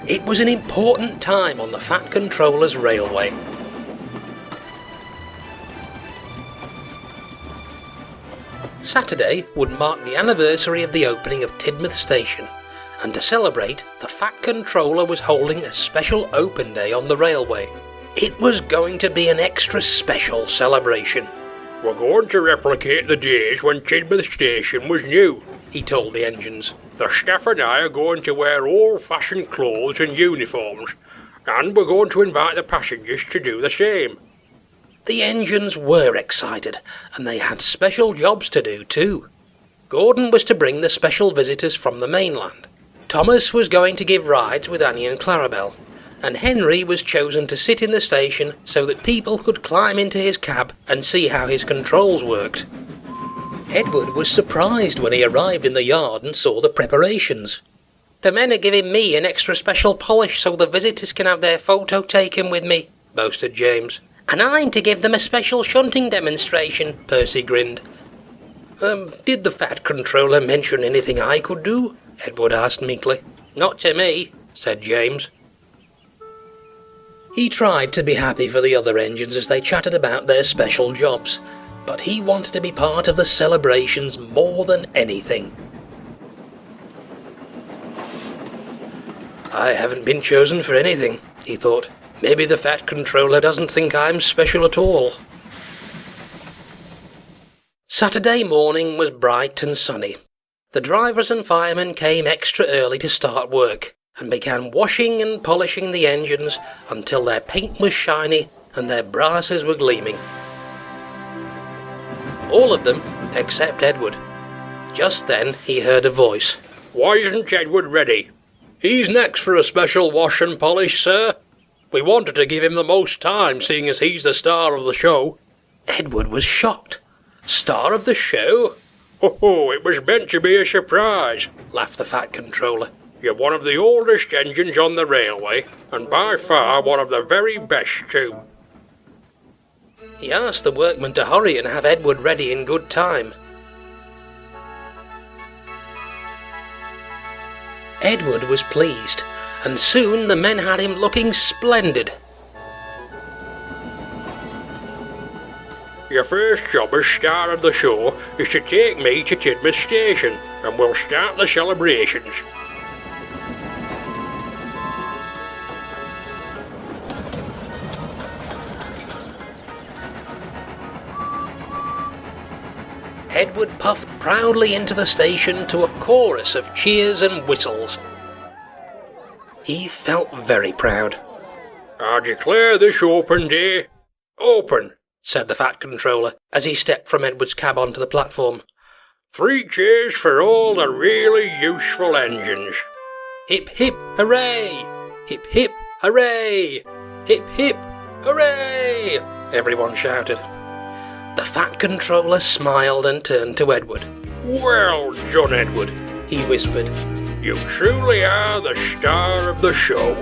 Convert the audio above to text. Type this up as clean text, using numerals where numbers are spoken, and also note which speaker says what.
Speaker 1: It was an important time on the Fat Controller's railway. Saturday would mark the anniversary of the opening of Tidmouth Station, and to celebrate, the Fat Controller was holding a special open day on the railway. It was going to be an extra special celebration.
Speaker 2: "We're going to replicate the days when Tidmouth Station was new,"
Speaker 1: he told the engines.
Speaker 2: "The staff and I are going to wear old-fashioned clothes and uniforms, and we're going to invite the passengers to do the same."
Speaker 1: The engines were excited, and they had special jobs to do too. Gordon was to bring the special visitors from the mainland. Thomas was going to give rides with Annie and Clarabelle, and Henry was chosen to sit in the station so that people could climb into his cab and see how his controls worked. Edward was surprised when he arrived in the yard and saw the preparations. "The men are giving me an extra special polish so the visitors can have their photo taken with me," boasted James. "And I'm to give them a special shunting demonstration," Percy grinned. Did the Fat Controller mention anything I could do?" Edward asked meekly. "Not to me," said James. He tried to be happy for the other engines as they chatted about their special jobs, but he wanted to be part of the celebrations more than anything. "I haven't been chosen for anything," he thought. "Maybe the Fat Controller doesn't think I'm special at all." Saturday morning was bright and sunny. The drivers and firemen came extra early to start work, and began washing and polishing the engines until their paint was shiny and their brasses were gleaming. All of them except Edward. Just then he heard a voice.
Speaker 2: "Why isn't Edward ready?" "He's next for a special wash and polish, sir. We wanted to give him the most time, seeing as he's the star of the show."
Speaker 1: Edward was shocked. "Star of the show?"
Speaker 2: "Oh, it was meant to be a surprise,"
Speaker 1: laughed the Fat Controller.
Speaker 2: "You're one of the oldest engines on the railway, and by far one of the very best too."
Speaker 1: He asked the workmen to hurry and have Edward ready in good time. Edward was pleased, and soon the men had him looking splendid.
Speaker 2: "Your first job as star of the show is to take me to Tidmouth Station, and we'll start the celebrations."
Speaker 1: Edward puffed proudly into the station to a chorus of cheers and whistles. He felt very proud.
Speaker 2: "I declare this open day open,"
Speaker 1: said the Fat Controller as he stepped from Edward's cab onto the platform.
Speaker 2: "3 cheers for all the really useful engines."
Speaker 1: "Hip hip hooray! Hip hip hooray! Hip hip hooray!" everyone shouted. The Fat Controller smiled and turned to Edward.
Speaker 2: "Well done, Edward,"
Speaker 1: he whispered.
Speaker 2: "You truly are the star of the show."